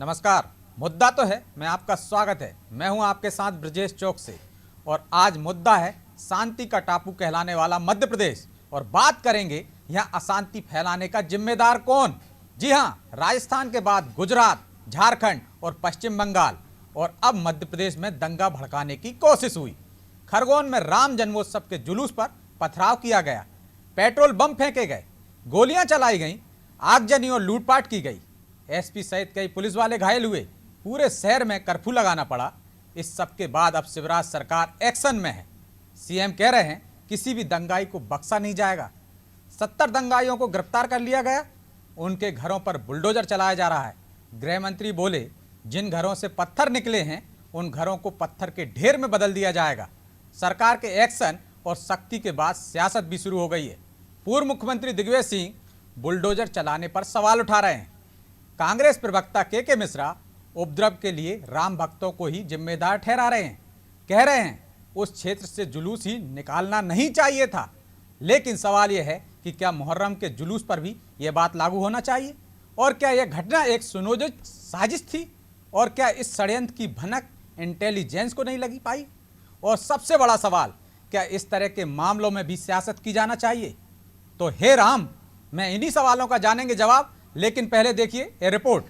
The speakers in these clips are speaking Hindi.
नमस्कार। मुद्दा तो है, मैं आपका स्वागत है। मैं हूं आपके साथ ब्रजेश चौक से और आज मुद्दा है शांति का टापू कहलाने वाला मध्य प्रदेश और बात करेंगे यहां अशांति फैलाने का जिम्मेदार कौन। जी हां, राजस्थान के बाद गुजरात, झारखंड और पश्चिम बंगाल और अब मध्य प्रदेश में दंगा भड़काने की कोशिश हुई। खरगोन में राम जन्मोत्सव के जुलूस पर पथराव किया गया, पेट्रोल बम फेंके गए, गोलियां चलाई गईं, आगजनी और लूटपाट की गई। एसपी सहित कई पुलिस वाले घायल हुए, पूरे शहर में कर्फ्यू लगाना पड़ा। इस सब के बाद अब शिवराज सरकार एक्शन में है। सीएम कह रहे हैं किसी भी दंगाई को बख्शा नहीं जाएगा। 70 दंगाइयों को गिरफ्तार कर लिया गया, उनके घरों पर बुलडोजर चलाया जा रहा है। गृह मंत्री बोले जिन घरों से पत्थर निकले हैं उन घरों को पत्थर के ढेर में बदल दिया जाएगा। सरकार के एक्शन और सख्ती के बाद सियासत भी शुरू हो गई है। पूर्व मुख्यमंत्री दिग्विजय सिंह बुलडोजर चलाने पर सवाल उठा रहे हैं। कांग्रेस प्रवक्ता के मिश्रा उपद्रव के लिए राम भक्तों को ही जिम्मेदार ठहरा रहे हैं। कह रहे हैं उस क्षेत्र से जुलूस ही निकालना नहीं चाहिए था। लेकिन सवाल यह है कि क्या मुहर्रम के जुलूस पर भी यह बात लागू होना चाहिए? और क्या यह घटना एक सुनियोजित साजिश थी? और क्या इस षड्यंत्र की भनक इंटेलिजेंस को नहीं लगी पाई? और सबसे बड़ा सवाल, क्या इस तरह के मामलों में भी सियासत की जाना चाहिए? तो हे राम, मैं इन्हीं सवालों का जानेंगे जवाब, लेकिन पहले देखिए ये रिपोर्ट।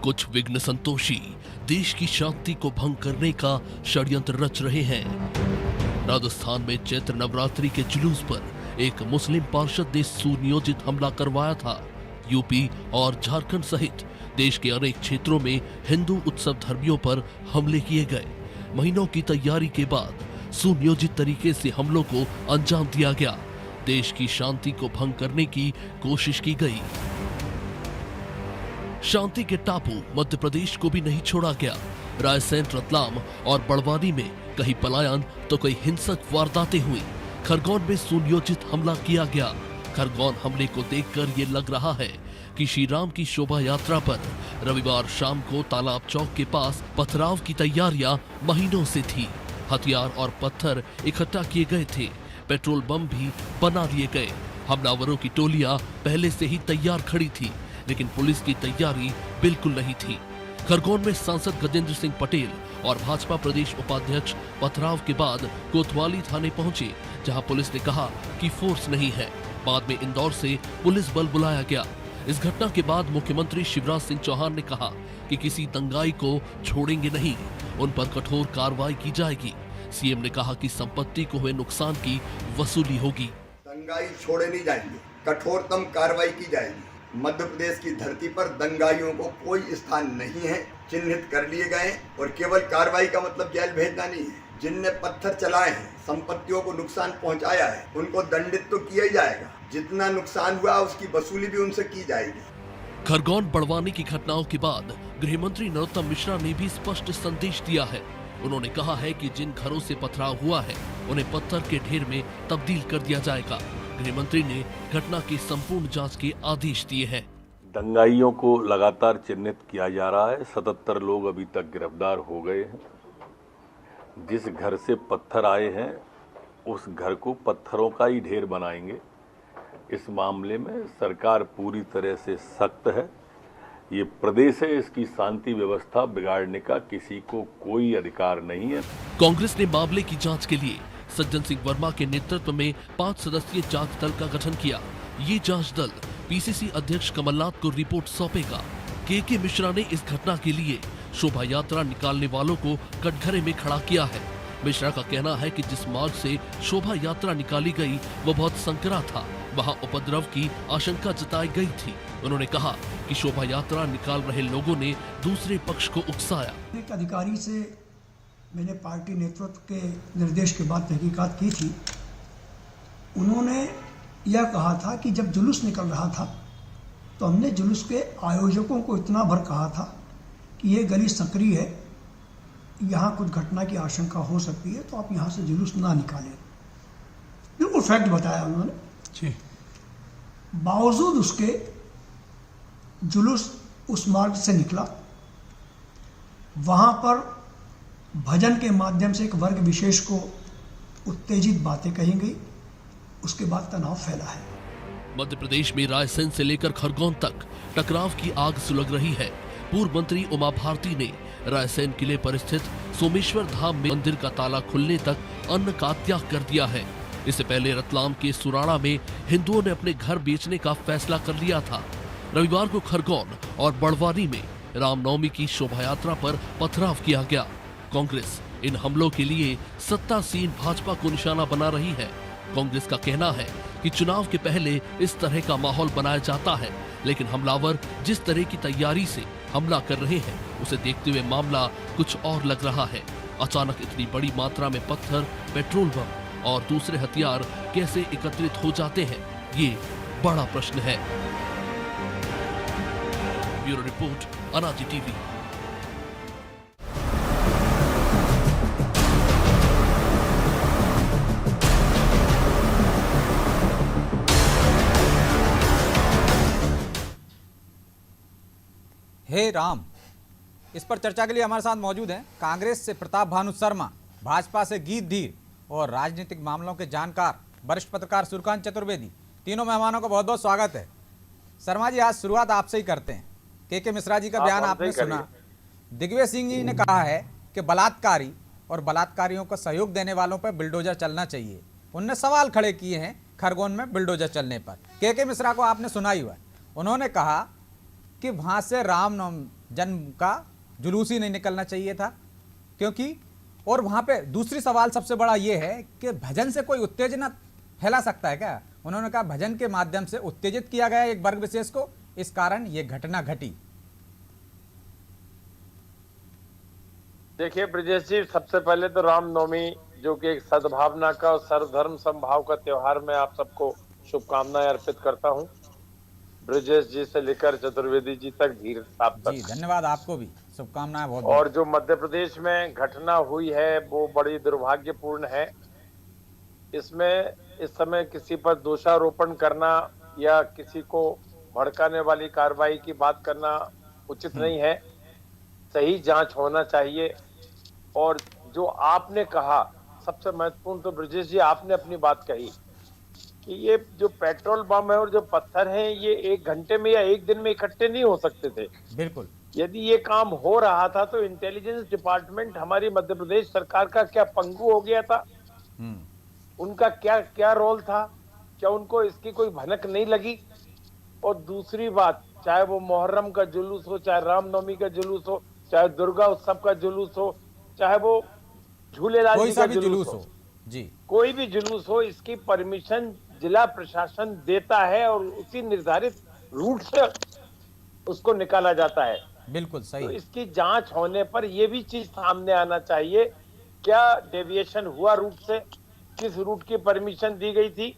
कुछ विघ्न संतोषी देश की शांति को भंग करने का षड्यंत्र रच रहे हैं। राजस्थान में चैत्र नवरात्रि के जुलूस पर एक मुस्लिम पार्षद ने सुनियोजित हमला करवाया था। यूपी और झारखंड सहित देश के अनेक क्षेत्रों में हिंदू उत्सव धर्मियों पर हमले किए गए। महीनों की तैयारी के बाद सुनियोजित तरीके से हमलों को अंजाम दिया गया। देश की शांति को भंग करने की कोशिश की गई। शांति के टापू मध्य प्रदेश को भी नहीं छोड़ा गया। रायसेन, रतलाम और बड़वानी में कहीं पलायन तो कई हिंसक वारदातें हुई। खरगोन में सुनियोजित हमला किया गया। खरगोन हमले को देखकर ये लग रहा है कि श्री राम की शोभा यात्रा पर रविवार शाम को तालाब चौक के पास पथराव की तैयारियां महीनों से थी। हथियार और पत्थर इकट्ठा किए गए थे, पेट्रोल बम भी बना लिए गए। हमलावरों की टोलियां पहले से ही तैयार खड़ी थी, लेकिन पुलिस की तैयारी बिल्कुल नहीं थी। खरगोन में सांसद गजेंद्र सिंह पटेल और भाजपा प्रदेश उपाध्यक्ष पथराव के बाद कोतवाली थाने पहुंचे, जहां पुलिस ने कहा कि फोर्स नहीं है। बाद में इंदौर से पुलिस बल बुलाया गया। इस घटना के बाद मुख्यमंत्री शिवराज सिंह चौहान ने कहा कि किसी दंगाई को छोड़ेंगे नहीं, उन पर कठोर कार्रवाई की जाएगी। सीएम ने कहा कि संपत्ति को हुए नुकसान की वसूली होगी। दंगाई छोड़े नहीं जाएंगे, कठोरतम कार्रवाई की जाएगी। मध्य प्रदेश की धरती पर दंगाइयों को कोई स्थान नहीं है, चिन्हित कर लिए गए और केवल कार्रवाई का मतलब जेल भेजना नहीं है। जिनने पत्थर चलाए हैं, संपत्तियों को नुकसान पहुंचाया है, उनको दंडित तो किया ही जाएगा। जितना नुकसान हुआ उसकी वसूली भी उनसे की जाएगी। खरगोन बड़वानी की घटनाओं के बाद गृह मंत्री नरोत्तम मिश्रा ने भी स्पष्ट संदेश दिया है। उन्होंने कहा है कि जिन घरों से पथराव हुआ है उन्हें पत्थर के ढेर में तब्दील कर दिया जाएगा। गृह मंत्री ने घटना की संपूर्ण जांच के आदेश दिए हैं। दंगाइयों को लगातार चिन्हित किया जा रहा है। 77 लोग अभी तक गिरफ्तार हो गए हैं। जिस घर से पत्थर आए हैं उस घर को पत्थरों का ही ढेर बनाएंगे। इस मामले में सरकार पूरी तरह से सख्त है। ये प्रदेश है, इसकी शांति व्यवस्था बिगाड़ने का किसी को कोई अधिकार नहीं है। कांग्रेस ने मामले की जांच के लिए सज्जन सिंह वर्मा के नेतृत्व में 5 सदस्यीय जांच दल का गठन किया। ये जांच दल पीसीसी अध्यक्ष कमलनाथ को रिपोर्ट सौंपेगा। के मिश्रा ने इस घटना के लिए शोभा यात्रा निकालने वालों को कटघरे में खड़ा किया है। मिश्रा का कहना है कि जिस मार्ग से शोभा यात्रा निकाली गई वो बहुत संकरा था, वहां उपद्रव की आशंका जताई गई थी। उन्होंने कहा कि शोभा यात्रा निकाल रहे लोगों ने दूसरे पक्ष को उकसाया। एक अधिकारी से मैंने पार्टी नेतृत्व के निर्देश के बाद तहकीकात की थी। उन्होंने यह कहा था कि जब जुलूस निकल रहा था तो हमने जुलूस के आयोजकों को इतना भर कहा था कि ये गली सक्रिय है, यहाँ कुछ घटना की आशंका हो सकती है, तो आप यहाँ से जुलूस ना निकालें। बिल्कुल फैक्ट बताया उन्होंने। बावजूद उसके जुलूस उस मार्ग से निकला, वहाँ पर भजन के माध्यम से एक वर्ग विशेष को उत्तेजित बातें कही गई, उसके बाद तनाव फैला है। मध्य प्रदेश में रायसेन से लेकर खरगोन तक टकराव की आग सुलग रही है। पूर्व मंत्री उमा भारती ने रायसेन किले पर स्थित सोमेश्वर धाम में मंदिर का ताला खुलने तक अन्न का त्याग कर दिया है। इससे पहले रतलाम के सुराड़ा में हिंदुओं ने अपने घर बेचने का फैसला कर लिया था। रविवार को खरगोन और बड़वानी में रामनवमी की शोभा यात्रा पर पथराव किया गया। कांग्रेस इन हमलों के लिए सत्तासीन भाजपा को निशाना बना रही है। कांग्रेस का कहना है कि चुनाव के पहले इस तरह का माहौल बनाया जाता है, लेकिन हमलावर जिस तरह की तैयारी से हमला कर रहे हैं उसे देखते हुए मामला कुछ और लग रहा है। अचानक इतनी बड़ी मात्रा में पत्थर, पेट्रोल बम और दूसरे हथियार कैसे एकत्रित हो जाते हैं, ये बड़ा प्रश्न है। ब्यूरो रिपोर्ट, अनाजी टीवी। हे राम, इस पर चर्चा के लिए हमारे साथ मौजूद हैं कांग्रेस से प्रताप भानु शर्मा, भाजपा से गीत धीर और राजनीतिक मामलों के जानकार वरिष्ठ पत्रकार सूर्यकांत चतुर्वेदी। तीनों मेहमानों का बहुत बहुत स्वागत है। शर्मा जी, आज शुरुआत आपसे ही करते हैं। के मिश्रा जी का बयान आपने सुना। दिग्विजय सिंह जी ने कहा है कि बलात्कारी और बलात्कारियों को सहयोग देने वालों पर बुलडोजर चलना चाहिए। उनने सवाल खड़े किए हैं खरगोन में बुलडोजर चलने पर। के मिश्रा को आपने सुना ही हुआ, उन्होंने कहा कि वहां से राम जन्म का जुलूस ही नहीं निकलना चाहिए था, क्योंकि और वहां पे दूसरी सवाल सबसे बड़ा ये है कि भजन से कोई उत्तेजना फैला सकता है क्या? उन्होंने कहा भजन के माध्यम से उत्तेजित किया गया एक वर्ग विशेष को, इस कारण ये घटना घटी। देखिए ब्रजेश जी, सबसे पहले तो रामनवमी जो कि एक सद्भावना का और सर्वधर्म समभाव का त्योहार, मैं आप सबको शुभकामनाएं अर्पित करता हूं। ब्रजेश जी से लेकर चतुर्वेदी जी तक, धीर साहब तक जी धन्यवाद, आपको भी शुभकामनाएं बहुत। और जो मध्य प्रदेश में घटना हुई है वो बड़ी दुर्भाग्यपूर्ण है। इसमें इस समय किसी पर दोषारोपण करना या किसी को भड़काने वाली कार्रवाई की बात करना उचित नहीं है। सही जांच होना चाहिए। और जो आपने कहा, सबसे महत्वपूर्ण तो ब्रजेश जी आपने अपनी बात कही कि ये जो पेट्रोल बम है और जो पत्थर हैं ये एक घंटे में या एक दिन में इकट्ठे नहीं हो सकते थे। बिल्कुल, यदि ये काम हो रहा था तो इंटेलिजेंस डिपार्टमेंट हमारी मध्य प्रदेश सरकार का क्या पंगु हो गया था? उनका क्या क्या रोल था? क्या उनको इसकी कोई भनक नहीं लगी? और दूसरी बात, चाहे वो मुहर्रम का जुलूस हो, चाहे रामनवमी का जुलूस हो, चाहे दुर्गा उत्सव का जुलूस हो, चाहे वो झूलेलाल जी का जुलूस हो, जी कोई भी जुलूस हो, इसकी परमिशन जिला प्रशासन देता है और उसी निर्धारित रूट से उसको निकाला जाता है। बिल्कुल सही। तो इसकी जांच होने पर यह भी चीज सामने आना चाहिए, क्या डेविएशन हुआ रूट से, किस रूट की परमिशन दी गई थी।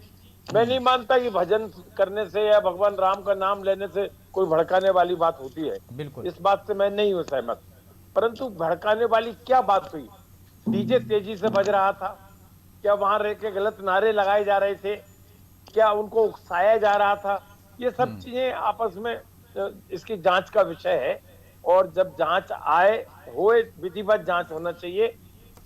मैं नहीं मानता कि भजन करने से या भगवान राम का नाम लेने से कोई भड़काने वाली बात होती है। बिल्कुल, इस बात से मैं नहीं हूं सहमत। परंतु भड़काने वाली क्या बात हुई? डीजे तेजी से बज रहा था, क्या वहां रह के गलत नारे लगाए जा रहे थे, क्या उनको उकसाया जा रहा था? ये सब चीजें आपस में इसकी जांच का विषय है। और जब जांच होए विधिवत जांच होना चाहिए,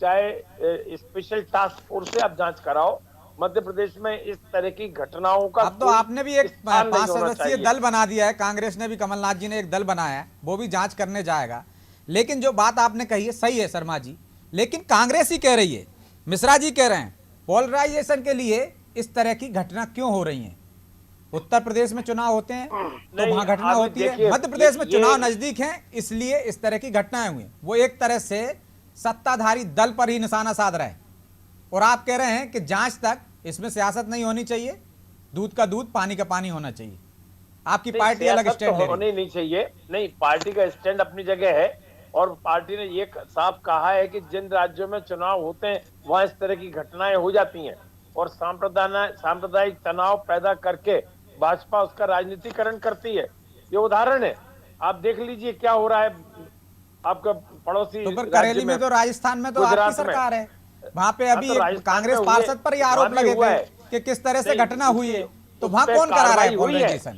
चाहे स्पेशल टास्क फोर्स से आप जांच कराओ। मध्य प्रदेश में इस तरह की घटनाओं का अब तो आपने भी एक 5 सदस्यीय दल बना दिया है, कांग्रेस ने भी, कमलनाथ जी ने एक दल बनाया है, वो भी जांच करने जाएगा। लेकिन जो बात आपने कही है सही है शर्मा जी, लेकिन कांग्रेस ही कह रही है, मिश्रा जी कह रहे हैं पोलराइजेशन के लिए इस तरह की घटना क्यों हो रही है। उत्तर प्रदेश में चुनाव होते हैं तो वहां घटना होती है, मध्य प्रदेश में चुनाव नजदीक हैं इसलिए इस तरह की घटनाएं हुई। वो एक तरह से सत्ताधारी दल पर ही निशाना साध रहे हैं। और आप कह रहे हैं कि जांच तक इसमें सियासत नहीं होनी चाहिए, दूध का दूध पानी का पानी होना चाहिए। आपकी पार्टी अलग स्टैंड ले होनी नहीं चाहिए। नहीं, पार्टी का स्टैंड अपनी जगह है और पार्टी ने ये साफ कहा है कि जिन राज्यों में चुनाव होते हैं वहां इस तरह की घटनाएं हो जाती हैं और सांप्रदायिक तनाव पैदा करके भाजपा उसका राजनीतिकरण करती है। ये उदाहरण है, आप देख लीजिए क्या हो रहा है आपका पड़ोसी तो करेली में, तो राजस्थान में तो आपकी सरकार है, वहां पे अभी कांग्रेस पार्षद पर ही आरोप लगे थे कि किस तरह से घटना हुई है, तो वहां कौन करा रहा है?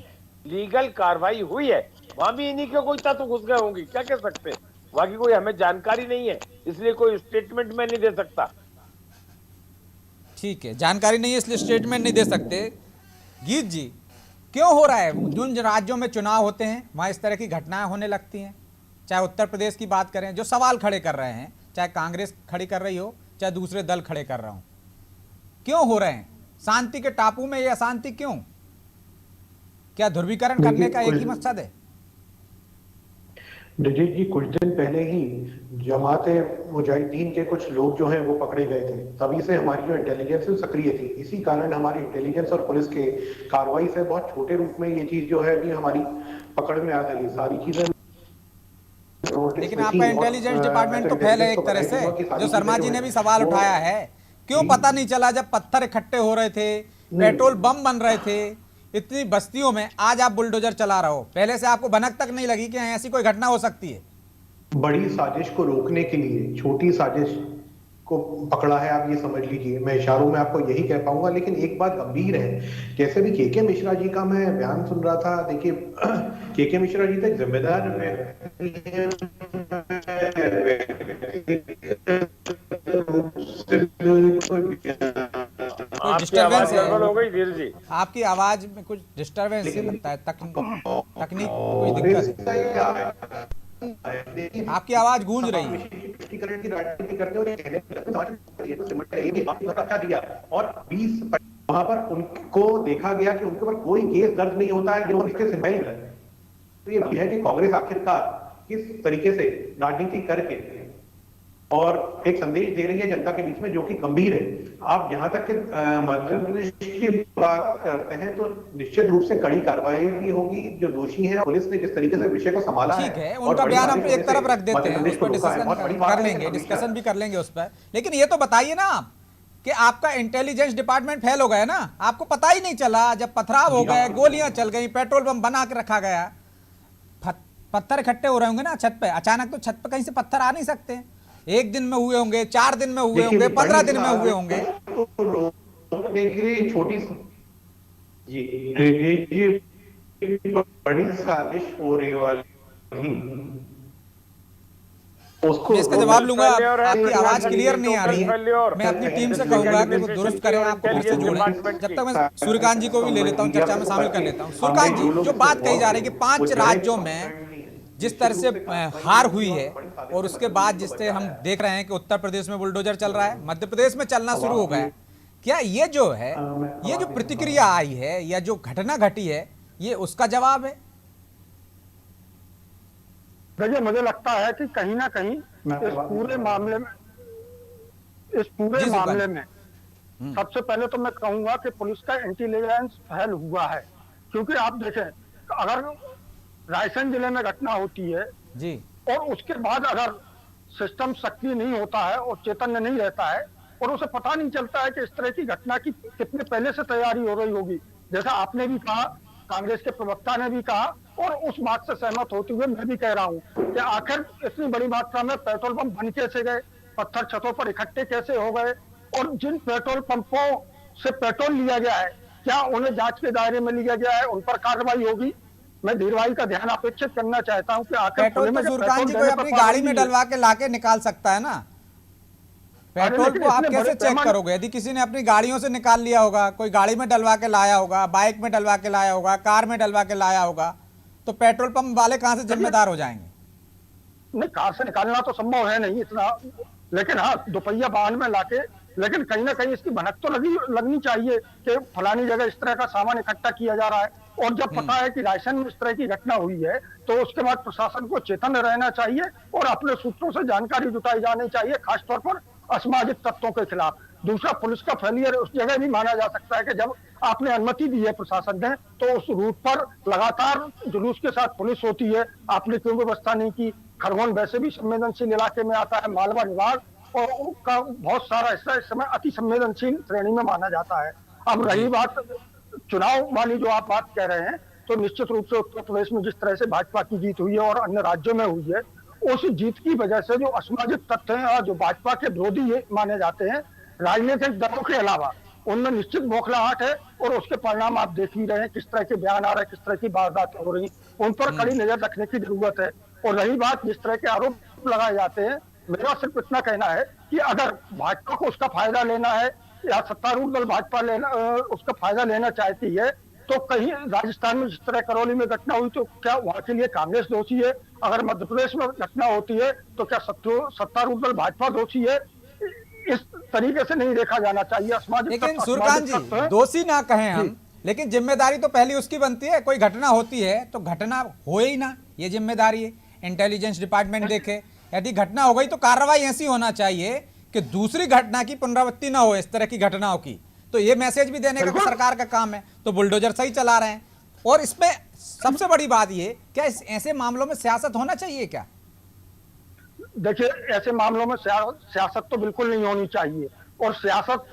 लीगल कार्रवाई हुई है, वहां भी इन्हीं के कोई तत्व घुस गए होंगे, क्या कह सकते हैं। वहां की कोई हमें जानकारी नहीं है, इसलिए कोई स्टेटमेंट में नहीं दे सकता। ठीक है, जानकारी नहीं है इसलिए स्टेटमेंट नहीं दे सकते। गीत जी, क्यों हो रहा है जिन राज्यों में चुनाव होते हैं वहां इस तरह की घटनाएं होने लगती हैं? चाहे उत्तर प्रदेश की बात करें, जो सवाल खड़े कर रहे हैं, चाहे कांग्रेस खड़ी कर रही हो चाहे दूसरे दल खड़े कर रहा हो, क्यों हो रहे हैं? शांति के टापू में ये अशांति क्यों? क्या ध्रुवीकरण करने का एक ही मकसद है? ब्रिजेश जी, कुछ दिन पहले ही जमाते मुजाहिदीन के कुछ लोग जो हैं वो पकड़े गए थे। तभी से हमारी जो इंटेलिजेंस है सक्रिय थी। इसी कारण हमारी इंटेलिजेंस और पुलिस के कार्रवाई से बहुत छोटे रूप में ये चीज जो है अभी हमारी पकड़ में आ गई। सारी चीजें लेकिन आपका इंटेलिजेंस डिपार्टमेंट तो फेल है एक तरह से। जो शर्मा जी ने भी सवाल उठाया है, क्यों पता नहीं चला जब पत्थर इकट्ठे हो रहे थे, पेट्रोल बम बन रहे थे, इतनी बस्तियों में, आज आप बुलडोजर चला रहे हो? पहले से आपको भनक तक नहीं लगी कि ऐसी कोई घटना हो सकती है? बड़ी साजिश को रोकने के लिए छोटी साजिश को पकड़ा है, आप ये समझ लीजिए। मैं इशारों में आपको यही कह पाऊंगा। लेकिन एक बात गंभीर है, जैसे भी के मिश्रा जी का मैं बयान सुन रहा था। देखिए, के मिश्रा जी तो एक जिम्मेदार कोई डिस्टर्बेंस है? हो गई धीर जी, आपकी आवाज में कुछ डिस्टर्बेंस है लगता है, तकनीक कोई दिक्कत है, आपकी आवाज गूंज रही है। की राजनीति करते और और 20 वहां पर उनको देखा गया कि उनके ऊपर कोई केस दर्ज नहीं होता है, जो इसके सिंबल है। तो ये है कि कांग्रेस आखिरकार किस तरीके से राजनीति करके और एक संदेश दे रही है जनता के बीच में, जो कि गंभीर है। आप जहां तक मध्य प्रदेश की बात करते हैं तो निश्चित रूप से कड़ी कार्रवाई भी होगी। जो दोषी है, पुलिस ने जिस तरीके से विषय को संभाला है, ठीक है, उनका बयान हम एक तरफ रख देते हैं, उस पर डिस्कशन भी कर लेंगे उस पर। लेकिन ये तो बताइए ना आप कि आपका इंटेलिजेंस डिपार्टमेंट फेल हो गया ना? आपको पता ही नहीं चला जब पथराव हो गए, गोलियां चल गई, पेट्रोल बम बना के रखा गया, पत्थर इकट्ठे हो रहे होंगे ना छत पे, अचानक तो छत पे कहीं से पत्थर आ नहीं सकते। एक दिन में हुए होंगे, 4 दिन में हुए होंगे, 15 दिन में हुए होंगे। छोटी बड़ी साजिश हो रही वाली मैं इसका जवाब लूंगा। आपकी आवाज क्लियर नहीं आ रही है। मैं अपनी टीम से कहूंगा कि वो दुरुस्त करें, आपको फिर से जोड़ें। जब तक मैं सूर्यकांत जी को भी ले लेता हूं, चर्चा में शामिल कर लेता हूं। सूर्यकांत जी, जो बात कही जा रही है कि 5 राज्यों में जिस तरह से हार हुई है और उसके बाद जिससे हम देख रहे हैं कि उत्तर प्रदेश में बुलडोजर चल रहा है, मध्य प्रदेश में चलना शुरू हो गया है, क्या ये जो है, ये जो प्रतिक्रिया आई है या जो घटना घटी है, ये उसका जवाब है? देखिए, मुझे लगता है कि कहीं ना कहीं इस पूरे मामले में सबसे पहले तो मैं कहूंगा कि पुलिस का इंटेलिजेंस फेल हुआ है। क्योंकि आप देखें, अगर रायसेन जिले में घटना होती है जी, और उसके बाद अगर सिस्टम सक्रिय नहीं होता है और चैतन्य नहीं रहता है और उसे पता नहीं चलता है कि इस तरह की घटना की कितने पहले से तैयारी हो रही होगी, जैसा आपने भी कहा, कांग्रेस के प्रवक्ता ने भी कहा, और उस बात से सहमत होते हुए मैं भी कह रहा हूं कि आखिर इतनी बड़ी मात्रा में पेट्रोल पंप बन कैसे गए, पत्थर छतों पर इकट्ठे कैसे हो गए, और जिन पेट्रोल पंपों से पेट्रोल लिया गया है क्या उन्हें जांच के दायरे में लिया गया है, उन पर कार्रवाई होगी। मैं धीरभाई का ध्यान अपेक्षित करना चाहता हूं कि आखिर पेट्रोल तो सूर्यकांत जी को अपनी गाड़ी में डलवा के लाके निकाल सकता है ना? पेट्रोल को आप कैसे चेक करोगे? यदि किसी ने अपनी गाड़ियों से निकाल लिया होगा, कोई गाड़ी में डलवा के लाया होगा, बाइक में डलवा के लाया होगा, कार में डलवा के लाया होगा, तो पेट्रोल पंप वाले कहां से जिम्मेदार हो जाएंगे? नहीं, कार से निकालना तो संभव है नहीं इतना, लेकिन हाँ, दोपहिया वाहन में लाके, लेकिन कहीं ना कहीं इसकी भनक तो लगनी चाहिए कि फलानी जगह इस तरह का सामान इकट्ठा किया जा रहा है। और जब पता है कि रायसेन में इस तरह की घटना हुई है तो उसके बाद प्रशासन को चेतन रहना चाहिए और अपने सूत्रों से जानकारी जुटाई जानी चाहिए, खासतौर पर असामाजिक तत्वों के खिलाफ। दूसरा, पुलिस का फेलियर उस जगह भी माना जा सकता है कि जब आपने अनुमति दी है प्रशासन ने, तो उस रूट पर लगातार जुलूस के साथ पुलिस होती है, आपने क्यों व्यवस्था नहीं की? खरगोन वैसे भी संवेदनशील इलाके में आता है, मालवा विभाग और उसका बहुत सारा हिस्सा इस समय अति संवेदनशील श्रेणी में माना जाता है। अब रही बात चुनाव वाली जो आप बात कह रहे हैं, तो निश्चित रूप से उत्तर प्रदेश में जिस तरह से भाजपा की जीत हुई है और अन्य राज्यों में हुई है, उस जीत की वजह से जो असामाजिक तत्व हैं और जो भाजपा के विरोधी माने जाते हैं, राजनीतिक दलों के अलावा उनमें निश्चित बौखलाहट है और उसके परिणाम आप देख ही रहे हैं, किस तरह के बयान आ रहे हैं, किस तरह की वारदातें हो रही, उन पर कड़ी नजर रखने की जरूरत है। और रही बात जिस तरह के आरोप लगाए जाते हैं, मेरा सिर्फ इतना कहना है कि अगर भाजपा को उसका फायदा लेना है या सत्तारूढ़ दल भाजपा उसका फायदा लेना चाहती है, तो कहीं राजस्थान में जिस तरह करौली में घटना हुई तो क्या वहां के लिए कांग्रेस दोषी है? अगर मध्य प्रदेश में घटना होती है तो क्या सत्तारूढ़ दल भाजपा दोषी है? इस तरीके से नहीं देखा जाना चाहिए। लेकिन सूर्यकांत जी, दोषी ना कहें हम, लेकिन जिम्मेदारी तो पहली उसकी बनती है। कोई घटना होती है तो घटना हो ही ना, ये जिम्मेदारी है। इंटेलिजेंस डिपार्टमेंट देखे, यदि घटना हो गई तो कार्रवाई ऐसी होना चाहिए कि दूसरी घटना की पुनरावृत्ति ना हो इस तरह की घटनाओं की। तो ये मैसेज भी देने का तो सरकार का काम है। तो बुलडोजर सही चला रहे हैं। और इसमें सबसे बड़ी बात ये, क्या ऐसे मामलों में सियासत होना चाहिए क्या? देखिए, ऐसे मामलों में सियासत तो बिल्कुल नहीं होनी चाहिए। और सियासत,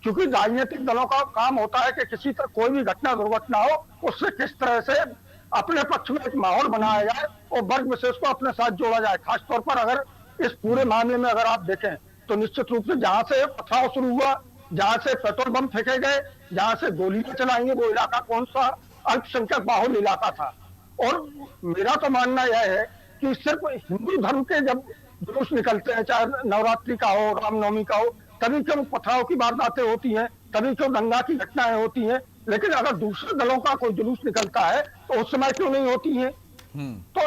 क्योंकि राजनीतिक दलों का काम होता है कि किसी तरह कोई भी घटना दुर्घटना हो उससे किस तरह से अपने पक्ष में एक माहौल बनाया जाए और वर्ग विशेष को अपने साथ जोड़ा जाए। खासतौर पर अगर इस पूरे मामले में अगर आप देखें तो निश्चित रूप से जहां से पथराव शुरू हुआ, जहां से पेट्रोल बम फेंके गए, जहां से गोलियां चलाई गई, वो इलाका कौन सा अल्पसंख्यक बाहुल इलाका था। और मेरा तो मानना यह है कि सिर्फ हिंदू धर्म के जब जुलूस निकलते हैं, चाहे नवरात्रि का हो, रामनवमी का हो, तभी क्यों पथराव की वारदातें होती हैं, तभी क्यों दंगा की घटनाएं होती हैं। लेकिन अगर दूसरे दलों का कोई जुलूस निकलता है तो उस समय क्यों नहीं होती है? तो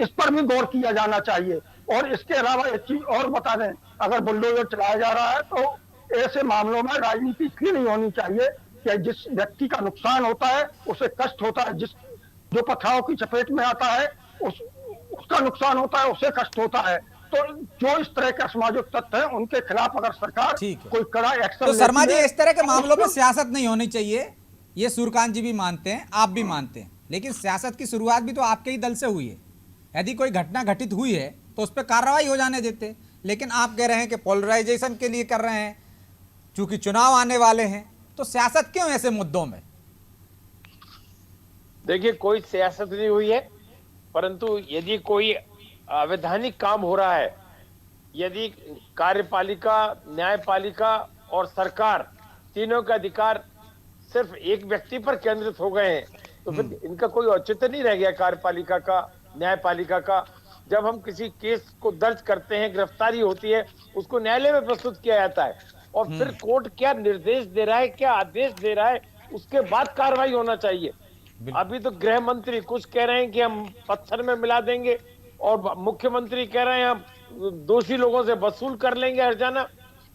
इस पर भी गौर किया जाना चाहिए। और इसके अलावा एक चीज और बता दें, अगर बुलडोजर चलाया जा रहा है तो ऐसे मामलों में राजनीति इसलिए नहीं होनी चाहिए कि जिस व्यक्ति का नुकसान होता है उसे कष्ट होता है, जो पथराव की चपेट में आता है उसका नुकसान होता है, उसे कष्ट होता है। तो जो इस तरह के असामाजिक तत्व हैं उनके खिलाफ अगर सरकार कोई कड़ा एक्शन, तो शर्मा जी, इस तरह के मामलों में सियासत नहीं होनी चाहिए, ये सूर्यकांत जी भी मानते हैं, आप भी मानते हैं। लेकिन सियासत की शुरुआत भी तो आपके ही दल से हुई है। यदि कोई घटना घटित हुई है तो उस पर कार्रवाई हो जाने देते। लेकिन आप कह रहे हैं कि पोलराइजेशन के लिए कर रहे हैं, चूंकि चुनाव आने वाले हैं। तो सियासत क्यों ऐसे मुद्दों में? देखिए, कोई सियासत नहीं हुई है, परंतु यदि कोई अवैधानिक काम हो रहा है, यदि कार्यपालिका, न्यायपालिका और सरकार तीनों का अधिकार सिर्फ एक व्यक्ति पर केंद्रित हो गए हैं, तो फिर इनका कोई औचित्य नहीं रह गया कार्यपालिका का, न्यायपालिका का। जब हम किसी केस को दर्ज करते हैं, गिरफ्तारी होती है, उसको न्यायालय में प्रस्तुत किया जाता है और फिर कोर्ट क्या निर्देश दे रहा है, क्या आदेश दे रहा है, उसके बाद कार्रवाई होना चाहिए। अभी तो गृह मंत्री कुछ कह रहे हैं कि हम पत्थर में मिला देंगे और मुख्यमंत्री कह रहे हैं हम दोषी लोगों से वसूल कर लेंगे हर्जाना।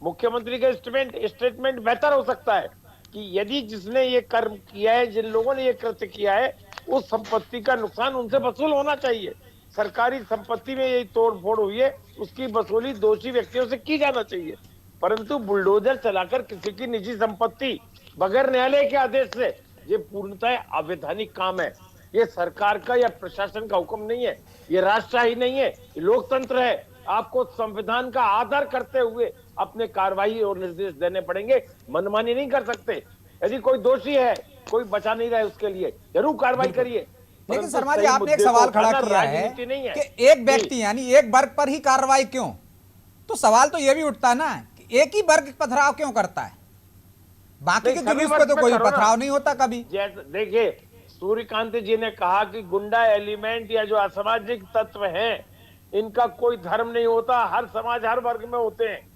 मुख्यमंत्री का स्टेटमेंट बेहतर हो सकता है कि यदि जिसने ये कर्म किया है, जिन लोगों ने ये कृत्य किया है, उस संपत्ति का नुकसान उनसे वसूल होना चाहिए। सरकारी संपत्ति में यही तोड़फोड़ हुई है, उसकी वसूली दोषी व्यक्तियों से की जाना चाहिए। परंतु बुलडोजर चलाकर किसी की निजी संपत्ति बगैर न्यायालय के आदेश से, ये पूर्णतः अवैधानिक काम है। ये सरकार का या प्रशासन का हुक्म नहीं है, ये राजशाही नहीं है, ये लोकतंत्र है। आपको संविधान का आदर करते हुए अपने कार्रवाई और निर्देश देने पड़ेंगे, मनमानी नहीं कर सकते। यदि कोई दोषी है, कोई बचा नहीं रहा है, उसके लिए जरूर कार्रवाई करिए। लेकिन शर्मा जी, आपने एक सवाल खड़ा किया है कि एक व्यक्ति यानी एक वर्ग पर ही कार्रवाई क्यों? तो सवाल तो यह भी उठता है ना कि एक ही वर्ग पथराव क्यों करता है, बाकी के जुलूस पे तो कोई पथराव नहीं होता कभी। देखिए, सूर्यकांत जी ने कहा कि गुंडा एलिमेंट या जो असामाजिक तत्व हैं, इनका कोई धर्म नहीं होता, हर समाज हर वर्ग में होते हैं।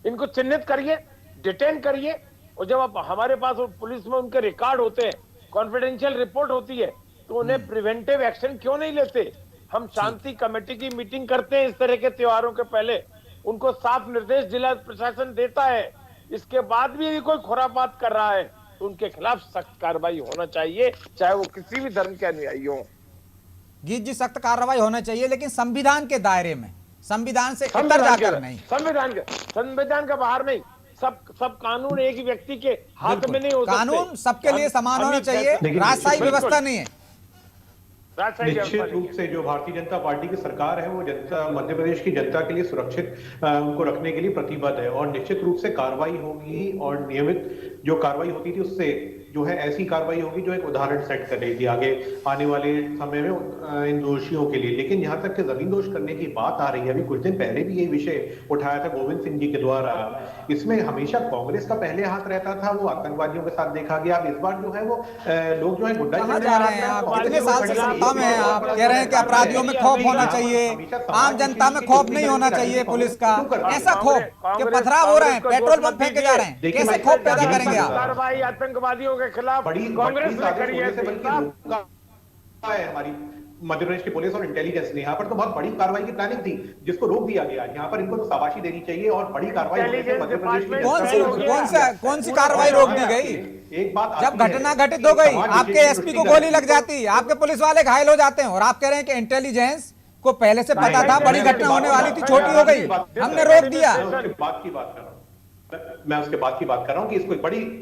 इनको चिन्हित करिए, डिटेन करिए, और जब आप हमारे पास पुलिस में उनके रिकॉर्ड होते हैं, कॉन्फिडेंशियल रिपोर्ट होती है, तो उन्हें प्रिवेंटिव एक्शन क्यों नहीं लेते? हम शांति कमेटी की मीटिंग करते हैं इस तरह के त्योहारों के पहले, उनको साफ निर्देश जिला प्रशासन देता है। इसके बाद भी यदि कोई खुरापात कर रहा है तो उनके खिलाफ सख्त कार्रवाई होना चाहिए, चाहे वो किसी भी धर्म के अनुयायी हो। गीत जी, सख्त कार्रवाई होना चाहिए, लेकिन संविधान के दायरे में, संविधान से अंदर जाकर नहीं। संविधान का बाहर नहीं। सब कानून एक ही व्यक्ति के हाथ में नहीं हो सकते। कानून सबके लिए समान होना चाहिए, राजशाही व्यवस्था नहीं है। निश्चित रूप से जो भारतीय जनता पार्टी की सरकार है वो जनता, मध्य प्रदेश की जनता के लिए सुरक्षित उनको रखने के लिए प्रतिबद्ध है और निश्चित रूप से कार्रवाई होगी और नियमित जो कार्रवाई होती थी उससे जो है ऐसी कार्रवाई होगी जो एक उदाहरण सेट कर रही थी आगे आने वाले समय में इन दोषियों के लिए। लेकिन यहाँ तक कि जमीन दोष करने की बात आ रही है, अभी कुछ दिन पहले भी ये विषय उठाया था गोविंद सिंह जी के द्वारा। इसमें हमेशा कांग्रेस का पहले हाथ रहता था, वो आतंकवादियों के साथ देखा गया। अब इस बार जो है वो लोग जो है गुड्डा कहाँ जा रहे हैं आप? कितने साल से सत्ता में हैं आप? कह रहे हैं कि अपराधियों में खौफ होना चाहिए, आम जनता में खौफ नहीं होना चाहिए पुलिस का। ऐसा खौफ कि पथराव हो रहे हैं, पेट्रोल पंप फेंके जा रहे हैं, कैसे खौफ पैदा करेंगे आप? कार्रवाई आतंकवादियों के खिलाफ कांग्रेस ने करी है। हमारी मध्य प्रदेश की पुलिस और इंटेलिजेंस ने यहाँ पर तो बहुत बड़ी कार्रवाई की प्लानिंग थी जिसको रोक दिया गया। यहाँ पर इनको तो शाबाशी देनी चाहिए और बड़ी कार्रवाई मध्य प्रदेश की कौन सी कार्रवाई रोक दी गई? एक बात जब घटना घटित हो गई, आपके एसपी को गोली लग जाती, आपके पुलिस वाले घायल हो जाते हैं और आप कह रहे हैं कि इंटेलिजेंस को पहले से पता था बड़ी घटना होने वाली थी, छोटी हो गई, हमने रोक दिया। मैं उसके बाद की बात कर रहा हूँ कि इसको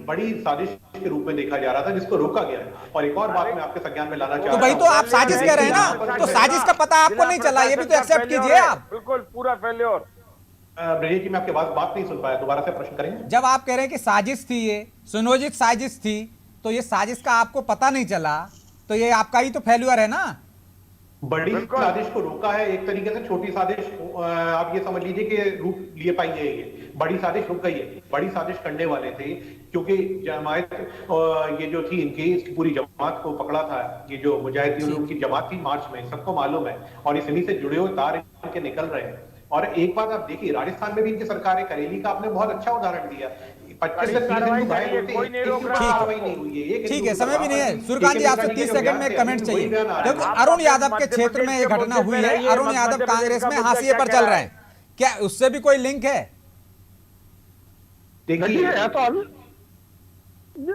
बड़ी साजिश के रूप में देखा जा रहा था जिसको रोका गया है। और एक और बात मैं आपके संज्ञान में लाना चाहता हूँ। तो भाई तो आप साजिश कह रहे हैं ना, तो साजिश का पता आपको नहीं चला, ये भी तो एक्सेप्ट कीजिए आप। बिल्कुल पूरा फेल्योर। ब्रजेश जी मैं आपके बात नहीं सुन पाया, दोबारा से प्रश्न करेंगे। जब आप कह रहे हैं कि साजिश थी, ये सुनियोजित साजिश थी, तो ये साजिश का आपको पता नहीं चला, तो ये आपका ही तो फेल्यूर है ना। बड़ी साजिश को रोका है एक तरीके से, छोटी साजिश आप ये समझ लीजिए कि रूप लिए पाई है। ये बड़ी साजिश रुक गई है। बड़ी साजिश करने वाले थे क्योंकि जमात ये जो थी इनकी इसकी पूरी जमात को पकड़ा था। ये जो मुजाहिदीन की जमात थी मार्च में, सबको मालूम है और इसी से जुड़े हुए तार इनके निकल रहे हैं। और एक बात आप देखिए, राजस्थान में भी इनकी सरकार है, करेली का आपने बहुत अच्छा उदाहरण दिया। 25 से 30 दिन घायल होते हैं, ठीक है, समय भी नहीं है। सूर्यकांत जी आपसे 30 सेकंड में कमेंट चाहिए, क्योंकि अरुण यादव के क्षेत्र में ये घटना हुई है। अरुण यादव कांग्रेस में हाशिए पर चल रहे हैं, क्या उससे भी कोई लिंक है? देखिए तो अभी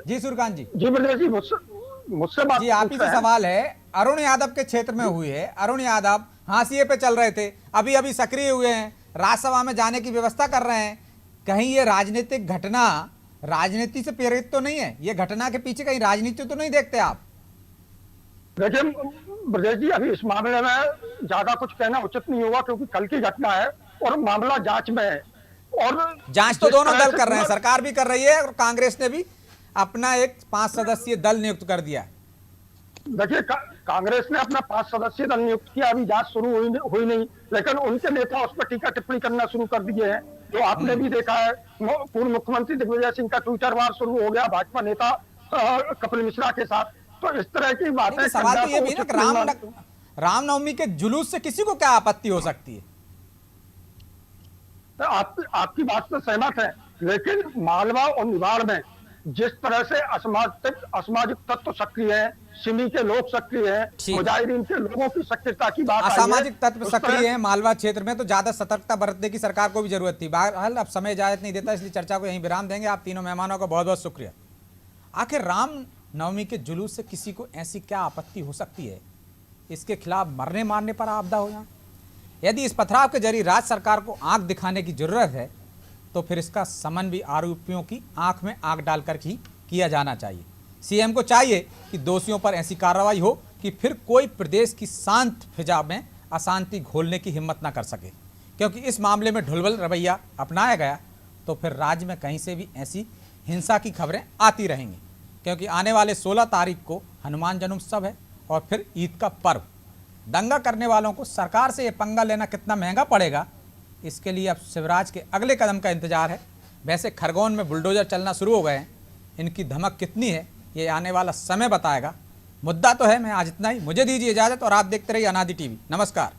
जी सूर्यकांत जी। जी ब्रजेश जी मुझसे बात जी आप ही से सवाल है। अरुण यादव के क्षेत्र में हुई है, अरुण यादव हाशिए पे चल रहे थे, अभी अभी सक्रिय हुए हैं, राज्यसभा में जाने की व्यवस्था कर रहे हैं। कहीं ये राजनीतिक घटना राजनीति से प्रेरित तो नहीं है? ये घटना के पीछे कहीं राजनीति तो नहीं देखते आप? देखिए ब्रजेश जी, अभी इस मामले में ज्यादा कुछ कहना उचित नहीं होगा क्योंकि कल की घटना है और मामला जांच में है। और जांच तो दोनों दल कर रहे हैं, सरकार भी कर रही है और कांग्रेस ने भी अपना एक 5 सदस्यीय दल नियुक्त कर दिया। देखिए कांग्रेस ने अपना 5 सदस्यीय दल नियुक्त किया, अभी जांच शुरू हुई नहीं, लेकिन उनके नेता उस पर टीका टिप्पणी करना शुरू कर दिए हैं। जो आपने भी देखा है, पूर्व मुख्यमंत्री दिग्विजय सिंह का ट्विटर वार शुरू हो गया भाजपा नेता कपिल मिश्रा के साथ। तो इस तरह की बातें, सवाल तो ये भी ना कि रामनवमी के जुलूस से किसी को क्या आपत्ति हो सकती है? आपकी बात से सहमत है, लेकिन मालवा और निवाड़ में जिस तरह से असामाजिक तत्व सक्रिय है, सिमी के लोग सक्रिय हैं, मुजाहिदीन के लोगों की सक्रियता की बात, असामाजिक तत्व सक्रिय हैं मालवा क्षेत्र में, तो ज्यादा सतर्कता बरतने की सरकार को भी जरूरत थी। बहरहाल अब समय इजाजत नहीं देता, इसलिए चर्चा को यहीं विराम देंगे। आप तीनों मेहमानों का बहुत बहुत शुक्रिया। आखिर राम नवमी के जुलूस से किसी को ऐसी क्या आपत्ति हो सकती है? इसके खिलाफ मरने मारने पर आपदा हो जाए। यदि इस पथराव के जरिए राज्य सरकार को आंख दिखाने की जरूरत है, तो फिर इसका समन भी आरोपियों की आंख में आंख डालकर ही किया जाना चाहिए। सीएम को चाहिए कि दोषियों पर ऐसी कार्रवाई हो कि फिर कोई प्रदेश की शांत फिजा में अशांति घोलने की हिम्मत ना कर सके, क्योंकि इस मामले में ढुलबुल रवैया अपनाया गया तो फिर राज्य में कहीं से भी ऐसी हिंसा की खबरें आती रहेंगी। क्योंकि आने वाले 16 तारीख को हनुमान जन्मोत्सव है और फिर ईद का पर्व। दंगा करने वालों को सरकार से ये पंगा लेना कितना महंगा पड़ेगा, इसके लिए अब शिवराज के अगले कदम का इंतजार है। वैसे खरगोन में बुलडोजर चलना शुरू हो गए हैं, इनकी धमक कितनी है ये आने वाला समय बताएगा। मुद्दा तो है। मैं आज इतना ही, मुझे दीजिए इजाजत और आप देखते रहिए अनादि टीवी। नमस्कार।